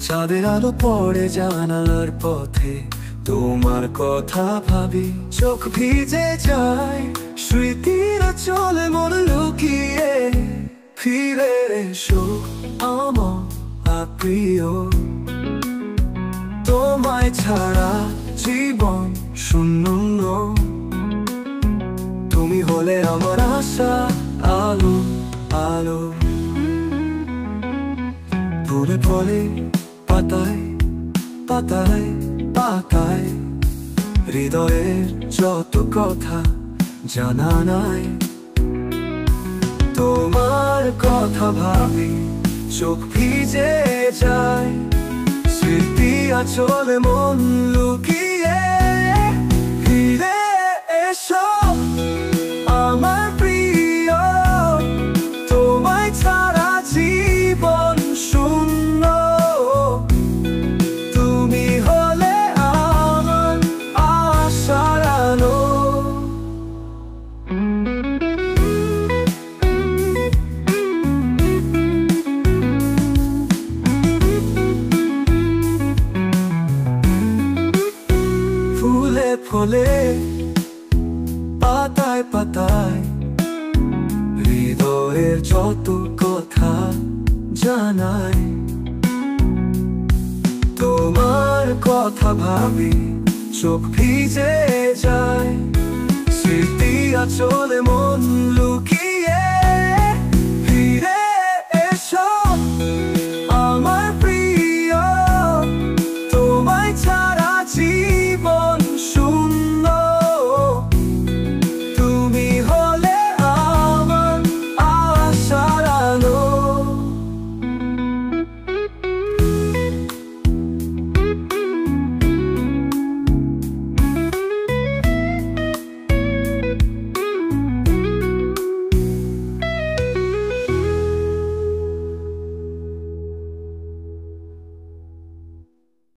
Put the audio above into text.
চাঁদের আলো পড়ে জানালার পথে, তোমার কথা ভাবি চোখ ভিজে যায়। স্মৃতির চলে মন লুকিয়ে, ফিরে এসো আমার প্রিয়। তোমায় ছাড়া জীবন শূন্য, তুমি হলে আমার আশা, আলো আলো। ফুলে ফলে পাতায় পাতায় পাতায়, হৃদয়ের যত কথা জানা নাই। তোমার কথা ভাবি চোখ ভিজে যায়। স্মৃতি আঁচলে মন লুকিয়ে, ফিরে এসো আমার প্রিয়। তোমায় ছাড়া জীবন শূন্য, তুমি হলে আমার আশার আলো। ফুলে ফলে পাতায় পাতায়, হৃদয়ের যত কথা জানাই। তোমার কথা ভাবি চোখ ভিজে যায়। স্মৃতি আঁচলে মন লুকিয়ে, ফিরে এসো